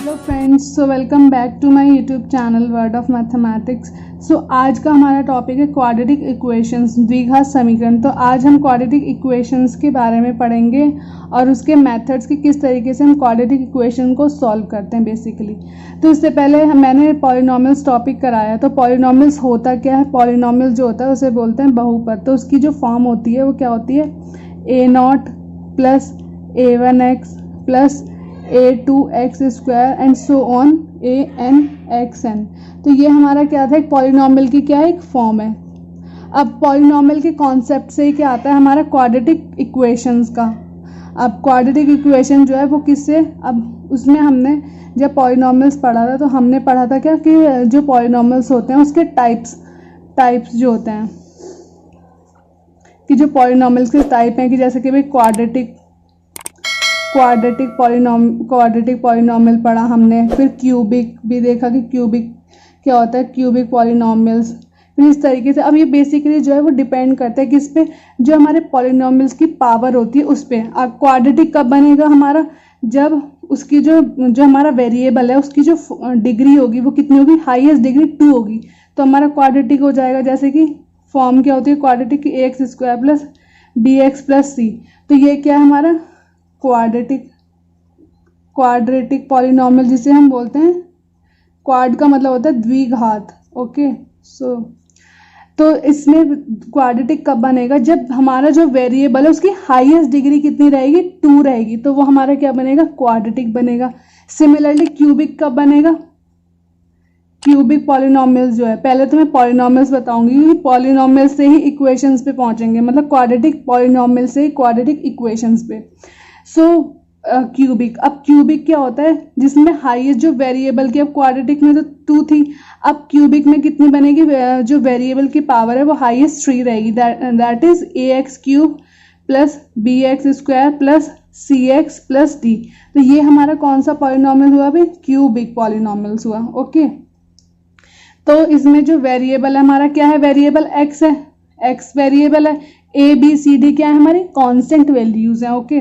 Hello friends, so welcome back to my YouTube channel word of mathematics. So आज का हमारा topic है quadratic equations, द्विघात समीकरण। तो आज हम क्वाड्रेटिक इक्वेशंस के बारे में पढ़ेंगे और उसके मेथड्स कि किस तरीके से हम क्वाड्रेटिक इक्वेशन को सॉल्व करते हैं बेसिकली। तो इससे पहले मैंने पॉलिनॉमियल्स टॉपिक कराया। तो पॉलिनॉमियल्स होता क्या है? पॉलिनॉमियल जो होता है उसे बोलते हैं बहुपद। तो उसकी जो फॉर्म होती है वो क्या होती है? a0 plus a1x plus a2x square and so on anxn। तो ये हमारा क्या था? एक पॉलिनॉमियल की क्या एक फॉर्म है। अब पॉलिनॉमियल के कॉन्सेप्ट से ही क्या आता है हमारा? क्वाड्रेटिक इक्वेशंस का। अब क्वाड्रेटिक इक्वेशन जो है वो किससे? अब उसमें हमने जब पॉलिनॉमियल्स पढ़ा था तो हमने पढ़ा था क्या कि जो पॉलिनॉमियल्स होते हैं उसके टाइप्स जो होते हैं कि जो पॉलिनॉमियल्स के टाइप हैं कि जैसे कि भाई क्वाड्रेटिक पॉलिनॉमियल पढ़ा हमने। फिर क्यूबिक भी देखा कि क्यूबिक क्या होता है, क्यूबिक पॉलिनॉमियल्स। फिर इस तरीके से अब ये बेसिकली जो है वो डिपेंड करता है किस पे? जो हमारे पॉलिनॉमियल्स की पावर होती है उस पे। अब क्वाड्रेटिक कब बनेगा हमारा? जब उसकी जो हमारा वेरिएबल है उसकी जो डिग्री होगी वो कितनी होगी? हाईएस्ट डिग्री 2 होगी तो हमारा क्वाड्रेटिक हो जाएगा। जैसे कि फॉर्म क्या होती है क्वाड्रेटिक की? ax square plus bx plus c। तो ये क्या है हमारा? क्वाड्रेटिक पॉलिनॉमियल जिसे हम बोलते हैं, क्वाड का मतलब होता है द्विघात। ओके, सो तो इसमें क्वाड्रेटिक कब बनेगा? जब हमारा जो वेरिएबल है उसकी हाईएस्ट डिग्री कितनी रहेगी? 2 रहेगी तो वो हमारा क्या बनेगा? क्वाड्रेटिक बनेगा। सिमिलरली क्यूबिक कब बनेगा? क्यूबिक पॉलिनॉमियल्स जो है, पहले तो मैं पॉलिनॉमियल्स बताऊंगी क्योंकि पॉलिनॉमियल से ही इक्वेशंस पे पहुंचेंगे, मतलब क्वाड्रेटिक पॉलिनॉमियल से ही क्वाड्रेटिक इक्वेशंस पे। सो क्यूबिक, अब क्यूबिक क्या होता है? जिसमें हाईएस्ट जो वेरिएबल की, अब क्वाड्रेटिक में तो 2 थी, अब क्यूबिक में कितनी बनेगी? जो वेरिएबल की पावर है वो हाईएस्ट 3 रहेगी। That is ax cube plus bx square plus cx plus d। तो ये हमारा कौन सा पॉलिनॉमियल हुआ भाई? क्यूबिक पॉलिनॉमियल्स हुआ। ओके, तो इसमें जो वेरिएबल है हमारा क्या है? वेरिएबल x है, x वेरिएबल है। a b c d क्या है? हमारी कांस्टेंट वैल्यूज है। ओके,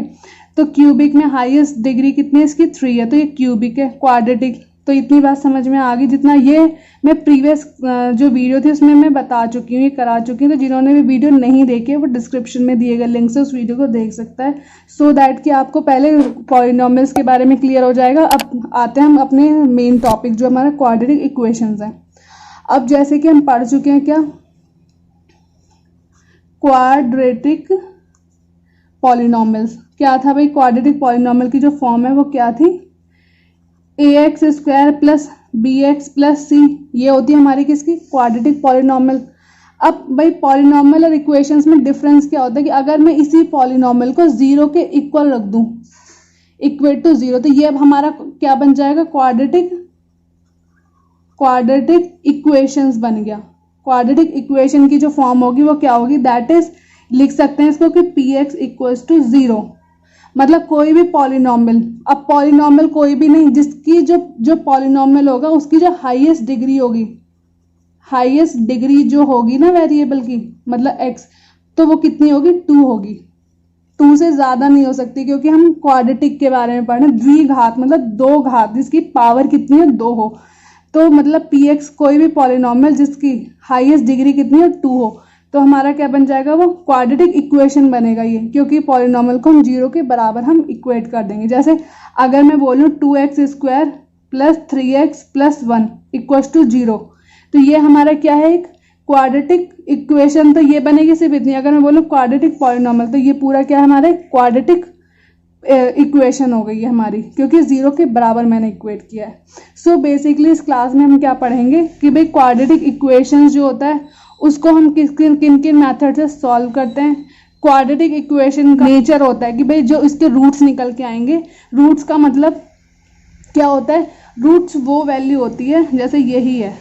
तो क्यूबिक में हाईएस्ट डिग्री कितनी है इसकी? 3 है तो ये क्यूबिक है। क्वाड्रेटिक, तो इतनी बात समझ में आ गई। जितना ये मैं प्रीवियस जो वीडियो थी उसमें मैं बता चुकी हूँ, ये करा चुकी हूँ। तो जिन्होंने भी वीडियो नहीं देखे वो डिस्क्रिप्शन में दिए गए लिंक से उस वीडियो को देख सकता है, सो दैट कि आपको पहले पॉलिनॉमियल्स के बारे में क्लियर हो जाएगा। अब आते हैं हम अपने मेन टॉपिक जो हमारा क्वाड्रेटिक इक्वेशंस है। अब जैसे कि हम पढ़ चुके हैं क्या? क्वाड्रेटिक पॉलिनॉमियल्स क्या था भाई? क्वाड्रेटिक पॉलिनॉमियल की जो फॉर्म है वो क्या थी? ax square plus bx plus c। ये होती है हमारी किसकी? Quadratic polynomial. अब भाई पॉलिनॉमियल और इक्वेशंस में डिफरेंस क्या होता है कि अगर मैं इसी पॉलिनॉमियल को 0 के इक्वल रख दूं, इक्वेट टू 0, तो ये अब हमारा क्या बन जाएगा? क्वाड्रेटिक इक्वेशंस बन गया। क्वाड्रेटिक इक्वेशन की जो फॉर्म होगी वो क्या होगी? दैट इज, लिख सकते हैं इसको कि px इक्वल्स टू 0। मतलब कोई भी पॉलिनॉमियल, अब पॉलिनॉमियल कोई भी नहीं जिसकी जो पॉलिनॉमियल होगा उसकी जो हाईएस्ट डिग्री होगी, हाईएस्ट डिग्री जो होगी ना वेरिएबल की, मतलब x, तो वो कितनी होगी? 2 होगी। 2 से ज्यादा नहीं हो सकती क्योंकि हम क्वाड्रेटिक के बारे में पढ़ रहे हैं। द्विघात मतलब 2 घात जिसकी पावर कितनी है? 2 हो। तो मतलब px कोई भी पॉलिनॉमियल जिसकी हाईएस्ट डिग्री कितनी है? 2 हो, तो हमारा क्या बन जाएगा? वो क्वाड्रेटिक इक्वेशन बनेगा ये, क्योंकि पॉलिनॉमियल को हम 0 के बराबर हम इक्वेट कर देंगे। जैसे अगर मैं बोलूँ 2x square plus 3x plus 1 equals to 0, तो ये हमारा क्या है? एक क्वाड्रेटिक इक्वेशन। तो ये बनेगी सिर्फ इतनी। अगर मैं बोलूँ क्वाड्रेटिक पॉलिनॉमियल तो ये पूरा क्या है? हमारे क्वाड्रेटिक इक्वेशन हो गई है हमारी, क्योंकि 0 के बराबर मैंने इक्वेट किया है। सो बेसिकली इस क्लास में हम क्या पढ़ेंगे कि भाई क्वाड्रेटिक इक्वेशन जो होता है उसको हम किन किन मेथड से सॉल्व करते हैं। क्वाड्रेटिक इक्वेशन का नेचर होता है कि भाई जो इसके रूट्स निकल के आएंगे। रूट्स का मतलब क्या होता है? रूट्स वो वैल्यू होती है, जैसे यही है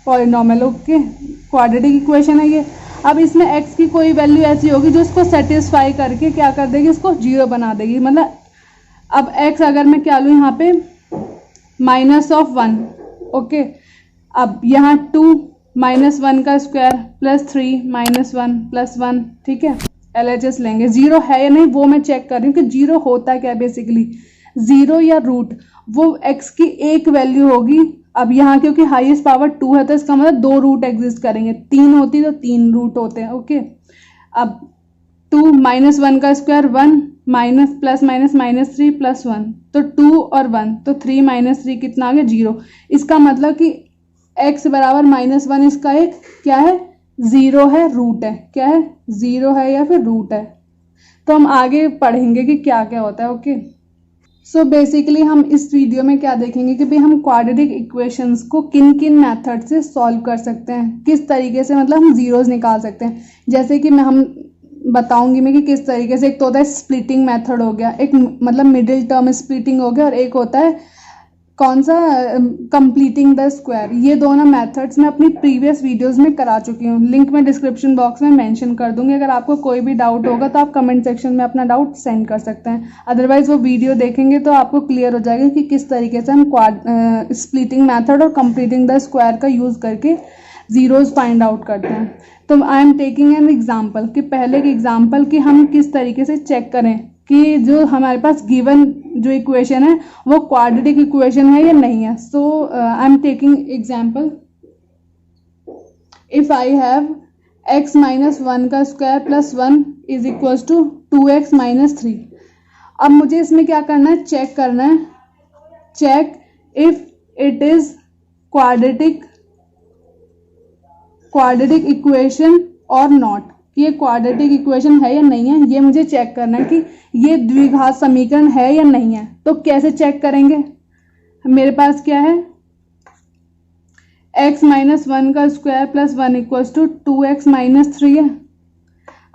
पॉलिनॉमियल। ओके, क्वाड्रेटिक इक्वेशन है ये। अब इसमें x की कोई वैल्यू ऐसी होगी जो इसको सेटिस्फाई करके क्या कर देगी? इसको 0 बना देगी। मतलब अब x अगर मैं क्या लूँ यहाँ पे -1, ओके, अब यहाँ 2 -1 का स्क्वायर प्लस 3 -1 प्लस 1, ठीक है, LHS लेंगे। 0 है या नहीं वो मैं चेक कर रही हूँ कि 0 होता क्या है बेसिकली। जीरो या रूट, वो x की एक वैल्यू होगी। अब यहाँ क्योंकि हाईएस्ट पावर 2 है तो इसका मतलब 2 रूट एग्जिस्ट करेंगे, 3 होती तो 3 रूट होते हैं। ओके, अब 2 -1 का स्क्वायर 1 माइनस प्लस माइनस -3 + 1, तो 2 और 1, तो 3 - 3 कितना आ गया 0। इसका मतलब कि x बराबर -1 इसका एक क्या है, 0 है, रूट है। क्या है, 0 है या फिर रूट है। तो हम आगे पढ़ेंगे कि क्या क्या होता है। ओके, सो बेसिकली हम इस वीडियो में क्या देखेंगे कि भाई हम क्वाड्रेटिक इक्वेशंस को किन किन मेथड से सॉल्व कर सकते हैं, किस तरीके से मतलब हम जीरोस निकाल सकते हैं। जैसे कि हम बताऊंगी मैं कि किस तरीके से, एक तो होता है स्प्लिटिंग मेथड हो गया, एक मतलब मिडिल टर्म स्प्लिटिंग हो गया, और एक होता है कौन सा, कंप्लीटिंग द स्क्वायर। ये दोनों मेथड्स मैं अपनी प्रीवियस वीडियोस में करा चुकी हूँ, लिंक मैं डिस्क्रिप्शन बॉक्स में मेंशन कर दूंगी। अगर आपको कोई भी डाउट होगा तो आप कमेंट सेक्शन में अपना डाउट सेंड कर सकते हैं, अदरवाइज वो वीडियो देखेंगे तो आपको क्लियर हो जाएगा कि किस तरीके से हम स्प्लिटिंग मेथड और कंप्लीटिंग द स्क्वायर का यूज करके जीरोस फाइंड आउट करते हैं। तो आई एम टेकिंग एन एग्जाम्पल, कि पहले की एग्जाम्पल कि हम किस तरीके से चेक करें कि जो हमारे पास गिवन जो इक्वेशन है वो क्वाड्रेटिक इक्वेशन है या नहीं है। So I am taking example, if I have x - 1 का square + 1 is equal to 2x - 3। अब मुझे इसमें क्या करना है, चेक करना है, check if it is quadratic equation और नॉट, ये क्वाड्रेटिक इक्वेशन है या नहीं है, ये मुझे चेक करना है कि ये द्विघात समीकरण है या नहीं है। तो कैसे चेक करेंगे, मेरे पास क्या है, x - 1 का स्क्वायर + 1 इक्वल टू 2x - 3 है।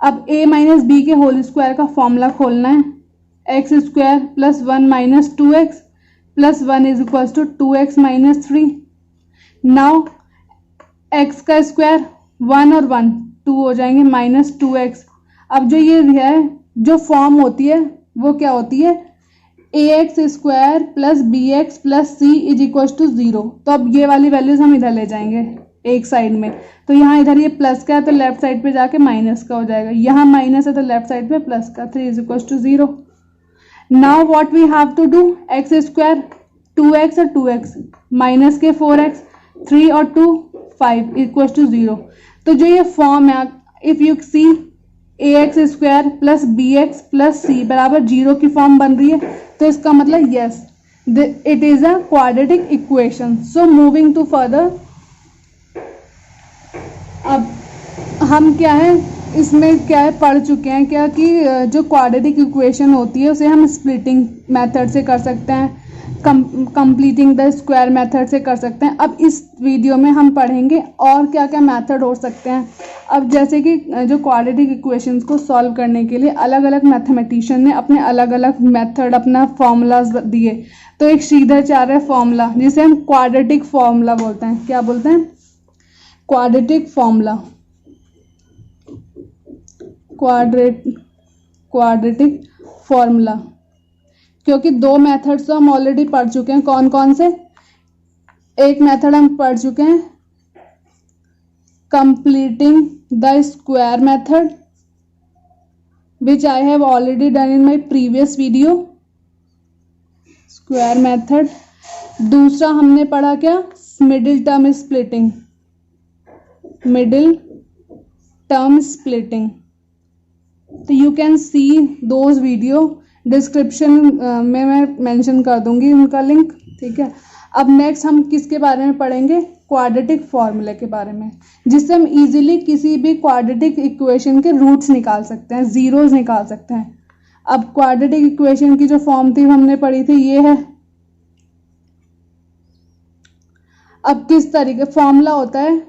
अब a - b के होल स्क्वायर का फॉर्मूला खोलना है, x² + 1 - 2x + 1 is equal to 2x - 3। Now x का स्क्वायर 1 और 1 2 हो जाएंगे -2x। अब जो ये है जो फॉर्म होती है वो क्या होती है, ax² + bx + c is equal to 0। तो अब ये वाली वैल्यूज हम इधर ले जाएंगे एक साइड में, तो यहाँ इधर ये प्लस का है तो लेफ्ट साइड पे जाके माइनस का हो जाएगा, यहाँ माइनस है तो लेफ्ट साइड पे प्लस का, 3 is equal to 0। Now what we have to do, x² 2x और 2x माइनस के 4x, 3 और 2 5 इक्वल टू 0। तो जो ये फॉर्म है, if you see ax² + bx + c बराबर 0 की फॉर्म बन रही है, तो इसका मतलब yes it is a quadratic equation. So moving to further, अब हम क्या है इसमें क्या है पढ़ चुके हैं क्या कि जो क्वाड्रेटिक इक्वेशन होती है उसे हम स्प्लिटिंग मेथड से कर सकते हैं, कंप्लीटिंग द स्क्वायर मेथड से कर सकते हैं। अब इस वीडियो में हम पढ़ेंगे और क्या क्या मेथड हो सकते हैं। अब जैसे कि जो क्वाड्रेटिक इक्वेशंस को सॉल्व करने के लिए अलग अलग मैथमेटिशियन ने अपने अलग अलग मेथड, अपना फॉर्मूलाज दिए। तो एक श्रीधराचार्य फॉर्मूला जिसे हम क्वाड्रेटिक फॉर्मूला बोलते हैं, क्या बोलते हैं, क्वाड्रेटिक फॉर्मूला, क्वाड्रेटिक फॉर्मूला, क्योंकि दो मेथड्स तो हम ऑलरेडी पढ़ चुके हैं। कौन कौन से, एक मेथड हम पढ़ चुके हैं completing the square method which I have already done in my previous video, square method. दूसरा हमने पढ़ा क्या, middle term splitting, middle term splitting. तो you can see those video, description में मैं मेंशन कर दूंगी उनका लिंक, ठीक है। अब नेक्स्ट हम किसके बारे में पढ़ेंगे, क्वाड्रेटिक फॉर्मूले के बारे में, जिससे हम इजीली किसी भी क्वाड्रेटिक इक्वेशन के रूट्स निकाल सकते हैं, जीरोस निकाल सकते हैं। अब क्वाड्रेटिक इक्वेशन की जो फॉर्म थी हमने पढ़ी थी, ये है। अब किस तरीके फॉर्मूला होता है,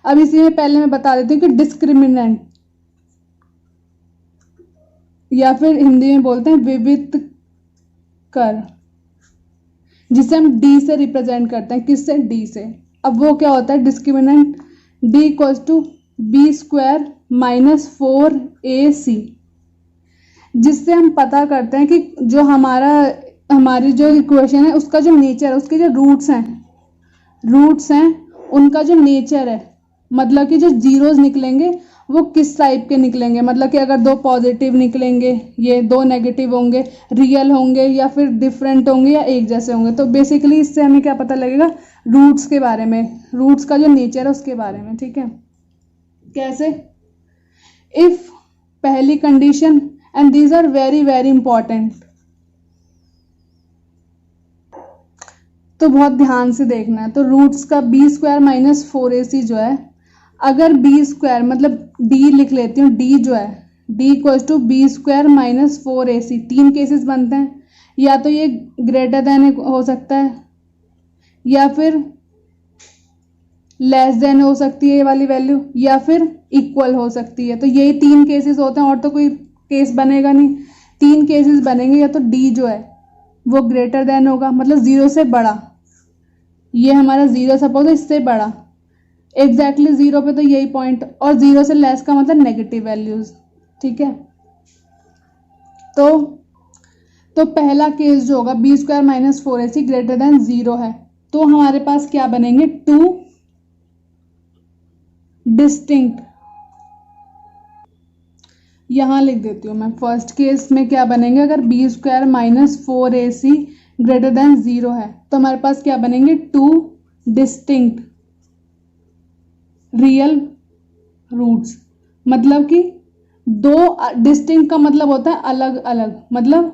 अब इसी में पहले मैं बता देती हूँ कि डिस्क्रिमिनेंट, या फिर हिंदी में बोलते हैं विविध कर, जिसे हम डी से रिप्रेजेंट करते हैं, किससे, डी से। अब वो क्या होता है, discriminant D equals to b² - 4ac, जिससे हम पता करते हैं कि जो हमारी जो इक्वेशन है उसका जो नेचर है, उसके जो रूट्स हैं उनका जो नेचर है, मतलब कि जो जीरोस निकलेंगे वो किस टाइप के निकलेंगे, मतलब कि अगर 2 पॉजिटिव निकलेंगे, ये 2 नेगेटिव होंगे, रियल होंगे या फिर डिफरेंट होंगे या एक जैसे होंगे। तो बेसिकली इससे हमें क्या पता लगेगा, रूट्स के बारे में, रूट्स का जो नेचर है उसके बारे में। ठीक है, कैसे, इफ पहली condition, and these are very very important, तो बहुत ध्यान से देखना है। तो रूट्स का बी स्क्वायर माइनस 4ac जो है, अगर बी स्क्वायर मतलब डी लिख लेती हूँ, डी जो है D equals to B square minus 4ac, 3 cases बनते हैं, या तो ये ग्रेटर देन हो सकता है या फिर लेस देन हो सकती है ये वाली वैल्यू, या फिर इक्वल हो सकती है। तो यही 3 केसेस होते हैं और तो कोई केस बनेगा नहीं। 3 केसेस बनेंगे, या तो डी जो है वो ग्रेटर देन होगा, मतलब 0 से बड़ा, ये हमारा 0 सपोज इससे बड़ा, एग्जैक्टली 0 पे तो यही पॉइंट, और 0 से लेस का मतलब नेगेटिव वैल्यूज। ठीक है, तो पहला केस जो होगा B square minus 4ac greater than 0 है, तो हमारे पास क्या बनेंगे, 2 डिस्टिंक्ट, यहां लिख देती हूं मैं। फर्स्ट केस में क्या बनेंगे, अगर B square minus 4ac greater than 0 है, तो हमारे पास क्या बनेंगे, 2 डिस्टिंक्ट रियल रूट्स, मतलब कि 2 डिस्टिंक्ट का मतलब होता है अलग अलग, मतलब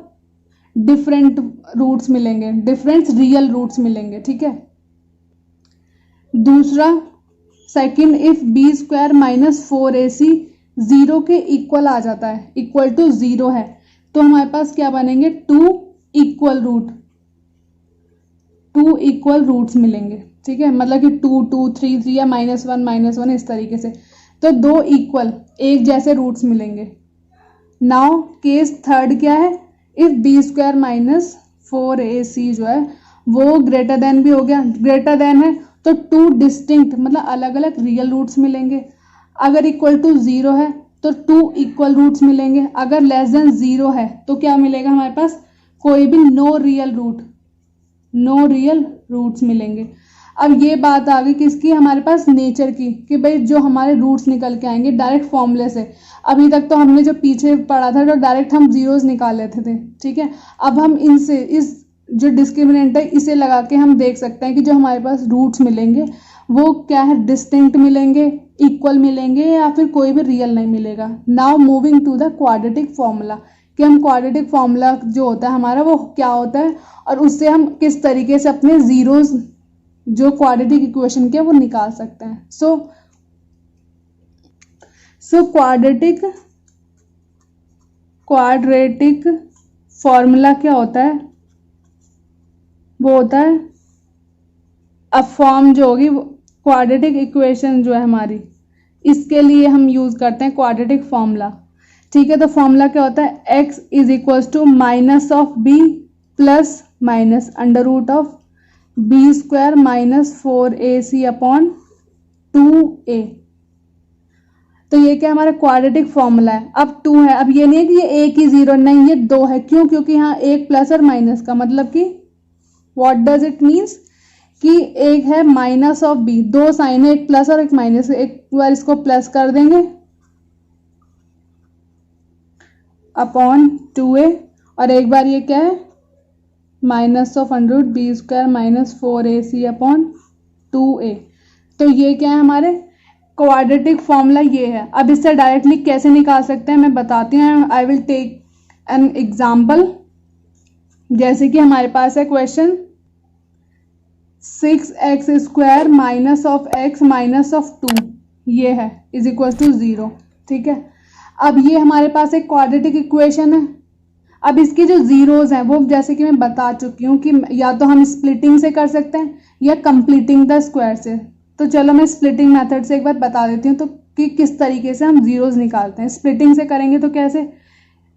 डिफरेंट रूट्स मिलेंगे, डिफरेंट रियल रूट्स मिलेंगे। ठीक है, दूसरा second, if B square minus 4ac 0 के इक्वल आ जाता है, इक्वल टू 0 है, तो हमारे पास क्या बनेंगे, 2 इक्वल रूट, 2 इक्वल रूट्स मिलेंगे। ठीक है, मतलब कि 2 2 3 3 या -1 इस तरीके से, तो 2 इक्वल एक जैसे रूट्स मिलेंगे। नाउ केस थर्ड क्या है, if B square minus 4ac जो है वो ग्रेटर देन भी हो गया, ग्रेटर देन है तो 2 डिस्टिंक्ट मतलब अलग अलग रियल रूट्स मिलेंगे। अगर इक्वल टू 0 है तो 2 इक्वल रूट्स मिलेंगे। अगर लेस देन 0 है तो क्या मिलेगा हमारे पास, कोई भी no real root, no real roots मिलेंगे। अब ये बात आ गई किसकी, हमारे पास नेचर की, कि भाई जो हमारे रूट्स निकल के आएंगे डायरेक्ट फॉर्मूले से। अभी तक तो हमने जो पीछे पढ़ा था तो डायरेक्ट हम जीरोस निकाल लेते थे। ठीक है, अब हम इनसे इस जो डिस्क्रिमिनेंट है इसे लगा के हम देख सकते हैं कि जो हमारे पास रूट्स मिलेंगे वो क्या है, डिस्टिंक्ट मिलेंगे, इक्वल मिलेंगे या फिर कोई भी रियल नहीं मिलेगा। Now moving to the quadratic formula, कि हम क्वाड्रेटिक फॉर्मूला जो होता है हमारा वो क्या होता है और उससे हम किस तरीके से अपने जीरोस जो क्वाड्रेटिक इक्वेशन के वो निकाल सकते हैं। सो क्वाड्रेटिक फॉर्मूला क्या होता है, वो होता है अब फॉर्म जो होगी क्वाड्रेटिक इक्वेशन जो है हमारी, इसके लिए हम यूज करते हैं क्वाड्रेटिक फॉर्मूला। ठीक है, तो फॉर्मूला क्या होता है, x is equals to minus of B plus minus under root of B square minus 4ac upon 2a। तो ये क्या हमारा क्वाड्रेटिक फॉर्मूला है। अब 2 है, अब ये नहीं है कि ये एक ही 0, नहीं ये 2 है। क्यों, क्योंकि यहाँ एक प्लस और माइनस का मतलब कि व्हाट डज इट मीन्स कि एक है माइनस ऑफ बी, 2 साइन है, एक प्लस और एक माइनस, एक बार इसको प्लस कर देंगे अपॉन 2a, और एक बार ये क्या है minus of under root B square minus 4ac upon 2a। तो ये क्या है हमारे क्वाड्रेटिक फॉर्मूला, ये है। अब इससे डायरेक्टली कैसे निकाल सकते हैं मैं बताती हूँ। I will take an example. जैसे कि हमारे पास है question 6x square minus of x minus of 2 ये है इज इक्वल टू 0। ठीक है, अब ये हमारे पास एक क्वाड्रेटिक इक्वेशन है। अब इसकी जो जीरोज हैं वो जैसे कि मैं बता चुकी हूँ कि या तो हम स्प्लिटिंग से कर सकते हैं या कंप्लीटिंग द स्क्वायर से। तो चलो मैं स्प्लिटिंग मेथड से एक बार बता देती हूँ तो कि किस तरीके से हम जीरोज निकालते हैं। स्प्लिटिंग से करेंगे तो कैसे,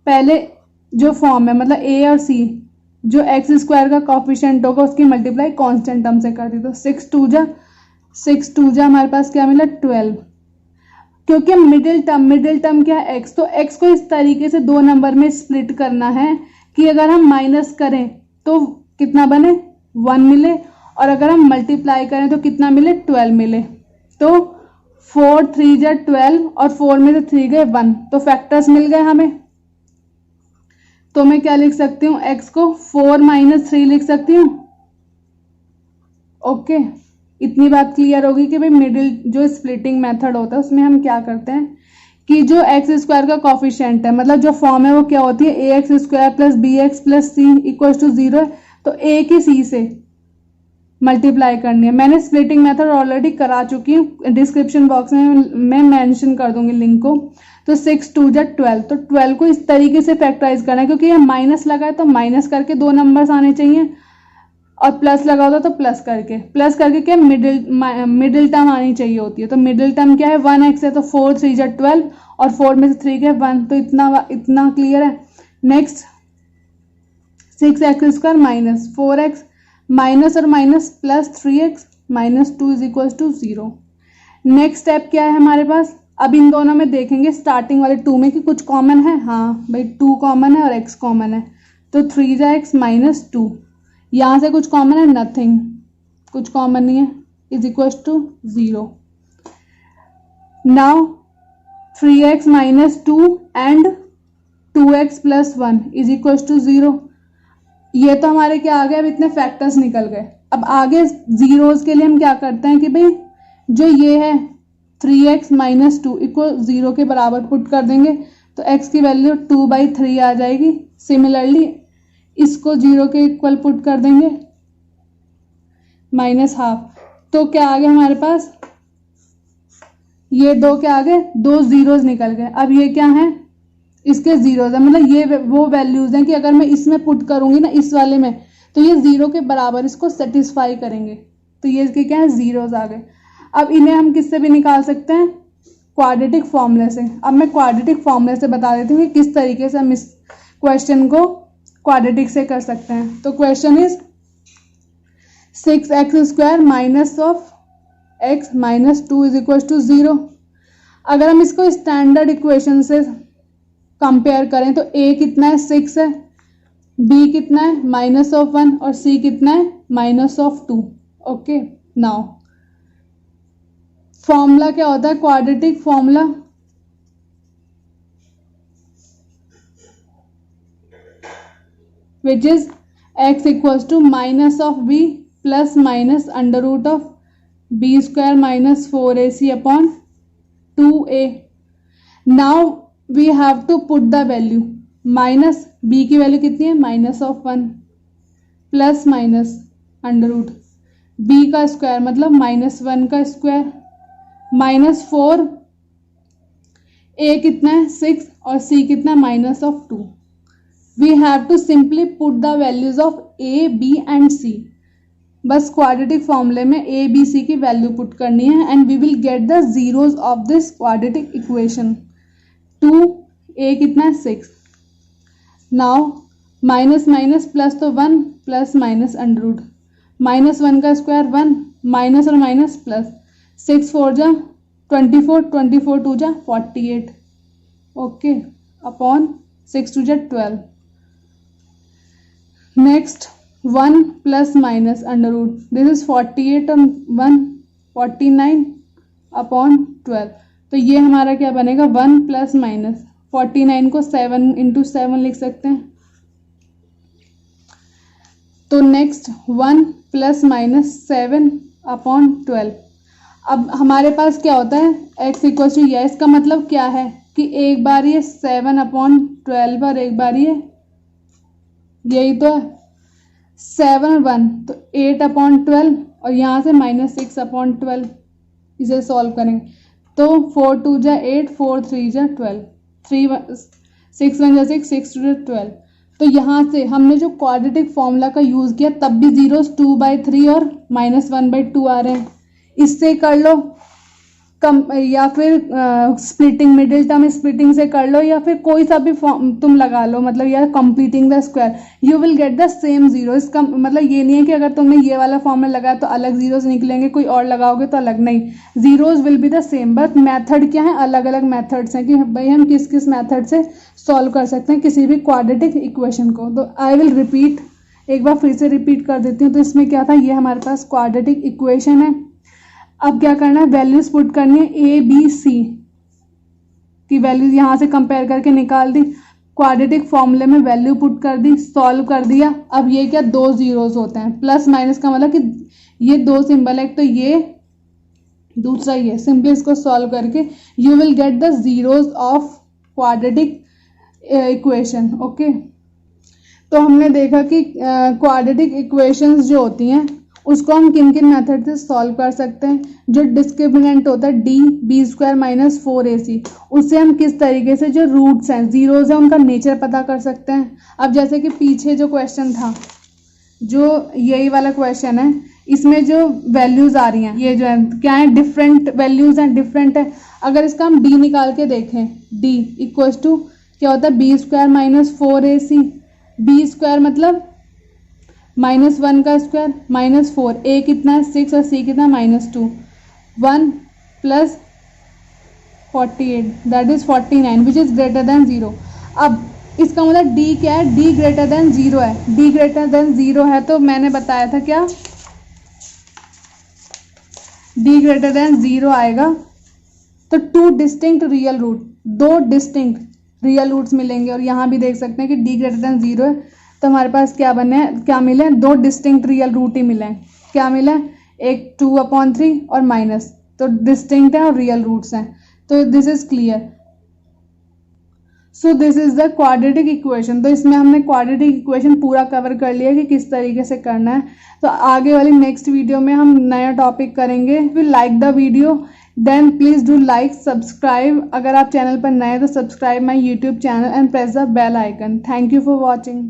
पहले जो फॉर्म है मतलब a और c, जो एक्स स्क्वायर का कॉफिशिएंट होगा उसकी मल्टीप्लाई कांस्टेंट टर्म से कर दी, तो 6 2 जा हमारे पास क्या मिला 12। क्योंकि मिडिल टर्म क्या है x, तो x को इस तरीके से 2 नंबर में स्प्लिट करना है कि अगर हम माइनस करें तो कितना बने 1 मिले, और अगर हम मल्टीप्लाई करें तो कितना मिले 12 मिले। तो 4 3 जा 12 और 4 में से 3 गए 1, तो फैक्टर्स मिल गए हमें। तो मैं क्या लिख सकती हूँ, x को 4 - 3 लिख सकती हूँ। ओके, इतनी बात क्लियर होगी कि भाई मिडिल जो स्प्लिटिंग मेथड होता है उसमें हम क्या करते हैं कि जो एक्स स्क्वायर का कॉफिशिएंट है, मतलब जो फॉर्म है वो क्या होती है, a x square plus b x plus c equal to 0 है, तो ए की सी से मल्टीप्लाई करनी है। मैंने स्प्लिटिंग मेथड ऑलरेडी करा चुकी हूँ, डिस्क्रिप्शन बॉक्स में मैं मेंशन कर दूंगी लिंक को। तो 6 2 जा 12, तो 12 को इस तरीके से फैक्टराइज करना है, क्योंकि ये माइनस लगा है तो माइनस करके 2 नंबर्स आने चाहिए, और प्लस लगा होता तो प्लस करके क्या मिडिल टर्म आनी चाहिए होती है। तो मिडिल टर्म क्या है, 1x है, तो 4 3 जा 12 और 4 में से 3 गए 1, तो इतना क्लियर है। Next 6x square minus 4x minus और minus plus 3x -2 is equal to 0। Next step क्या है हमारे पास, अब इन दोनों में देखेंगे स्टार्टिंग वाले 2 में कि कुछ कॉमन है। हाँ भाई 2 कॉमन है और x कॉमन है, तो 3 जा x -2, यहाँ से कुछ कॉमन है, नथिंग, कुछ कॉमन नहीं है, is equal to 0। Now 3x -2 and 2x + 1 is equal to 0। ये तो हमारे क्या आ गए, अब इतने फैक्टर्स निकल गए। अब आगे जीरोस के लिए हम क्या करते हैं कि भाई जो ये है 3x -2 इक्वल 0 के बराबर पुट कर देंगे, तो x की वैल्यू 2/3 आ जाएगी। सिमिलरली इसको 0 के इक्वल पुट कर देंगे, -½ तो क्या आ गया हमारे पास, ये 2 क्या आ गए, 2 जीरोस निकल गए। अब ये क्या है, इसके जीरोस है, मतलब ये वो वैल्यूज हैं कि अगर मैं इसमें पुट करूंगी ना, इस वाले में, तो ये 0 के बराबर इसको सेटिस्फाई करेंगे। तो ये इसके क्या है, जीरोस आ गए। अब इन्हें हम किससे भी निकाल सकते हैं, क्वाड्रेटिक फॉर्मूले से। अब मैं क्वाड्रेटिक फॉर्मूले से बता देती हूँ कि किस तरीके से हम इस क्वेश्चन को क्वाड्रेटिक से कर सकते हैं। तो question is 6x square minus of x -2 is equal to 0। अगर हम इसको स्टैंडर्ड इक्वेशन से कंपेयर करें तो a कितना है, 6 है, b कितना है -1 और c कितना है -2। ओके, नाउ फॉर्मूला क्या होता है, quadratic formula which is x equals to -b plus minus under root of b square minus 4ac upon 2a. Now we have to put the value, minus b की value कितनी है, -1 plus minus under root b का square मतलब -1 का square -4, a कितना है 6 और c कितना -2। We have to simply put the values of a b and c। बस क्वाड्रेटिक फॉर्मूले में a b c की वैल्यू पुट करनी है and we will get the zeros of this quadratic equation. 2a कितना है 6। नाउ माइनस माइनस प्लस तो 1 plus minus under root -1 का स्क्वायर 1 माइनस और माइनस प्लस 6 4 जा 24 24 2 जा 48 ओके अपॉन 6 2 जा 12। Next 1 plus minus under root this is 48 और 1 49 upon 12। तो ये हमारा क्या बनेगा 1 प्लस माइनस 49 को 7 × 7 लिख सकते हैं। तो नेक्स्ट 1 प्लस माइनस 7 अपॉन 12। अब हमारे पास क्या होता है x इक्वल टू ये, इसका मतलब क्या है कि एक बार ये 7 अपॉन 12 और एक बार ये यही तो है 7 और 1 तो 8 अपॉन 12 और यहाँ से -6 अपॉन 12। इसे सॉल्व करेंगे तो 4 2 जा 8 4 3 जा 12 6 1 जा 6 6 2 जा 12। तो यहाँ से हमने जो क्वाड्रेटिक फॉर्मूला का यूज़ किया तब भी जीरोस 2/3 और -1/2 आ रहे हैं। इससे कर लो कम या फिर स्प्लिटिंग मिडिल टर्म स्प्लिटिंग से कर लो या फिर कोई सा भी फॉर्म तुम लगा लो, मतलब या completing the square you will get the same zero. इसका मतलब ये नहीं है कि अगर तुमने ये वाला फॉर्मूला लगाया तो अलग जीरोस निकलेंगे, कोई और लगाओगे तो अलग, नहीं, zeros will be the same. But method क्या है, अलग अलग मेथड्स हैं कि भाई हम किस किस मेथड से सॉल्व कर सकते हैं किसी भी क्वाड्रेटिक इक्वेशन को। तो आई विल रिपीट, एक बार फिर से रिपीट कर देती हूँ। तो इसमें क्या था, ये हमारे पास क्वाड्रेटिक इक्वेशन है अब क्या करना है, वैल्यूज पुट करनी है, ए बी सी की वैल्यूज यहाँ से कंपेयर करके निकाल दी, क्वाड्रेटिक फॉर्मूले में वैल्यू पुट कर दी, सॉल्व कर दिया। अब ये क्या, दो जीरोस होते हैं, प्लस माइनस का मतलब कि ये दो सिंबल है, तो ये दूसरा ये, सिंपली इसको सॉल्व करके you will get the zeros of quadratic equation. Okay, तो हमने देखा कि क्वाड्रेटिक इक्वेशंस जो होती हैं उसको हम किन किन मेथड से सॉल्व कर सकते हैं। जो डिस्क्रिमिनेंट होता है D B square minus 4ac, उससे हम किस तरीके से जो रूट्स हैं, जीरोज हैं, उनका नेचर पता कर सकते हैं। अब जैसे कि पीछे जो क्वेश्चन था, जो यही वाला क्वेश्चन है, इसमें जो वैल्यूज आ रही हैं, ये जो है क्या है, डिफरेंट वैल्यूज हैं, डिफरेंट है। अगर इसका हम डी निकाल के देखें, डी इक्वल्स टू क्या होता है, B square minus 4ac। B square मतलब -1 का स्क्वायर माइनस 4, ए कितना है 6 और सी कितना -2, 1 plus 48 that is 49 which is greater than 0। अब इसका मतलब डी क्या है, डी ग्रेटर देन 0 है। डी ग्रेटर देन 0 है तो मैंने बताया था क्या, डी ग्रेटर देन 0 आएगा तो टू डिस्टिंक्ट रियल रूट, दो डिस्टिंक्ट रियल रूट्स मिलेंगे। और यहाँ भी देख सकते हैं कि डी ग्रेटर देन 0 है तो हमारे पास क्या बने, क्या मिले, दो डिस्टिंक्ट रियल रूट ही मिले हैं। क्या मिला, एक 2/3 और माइनस, तो डिस्टिंक्ट है और रियल रूट्स हैं, तो this is clear. So this is the quadratic equation. तो इसमें हमने क्वाड्रेटिक इक्वेशन पूरा कवर कर लिया कि किस तरीके से करना है। तो आगे वाली नेक्स्ट वीडियो में हम नया टॉपिक करेंगे। If you like the video then please do like, subscribe. अगर आप चैनल पर नए हैं तो subscribe my YouTube channel and press the bell icon. Thank you for watching.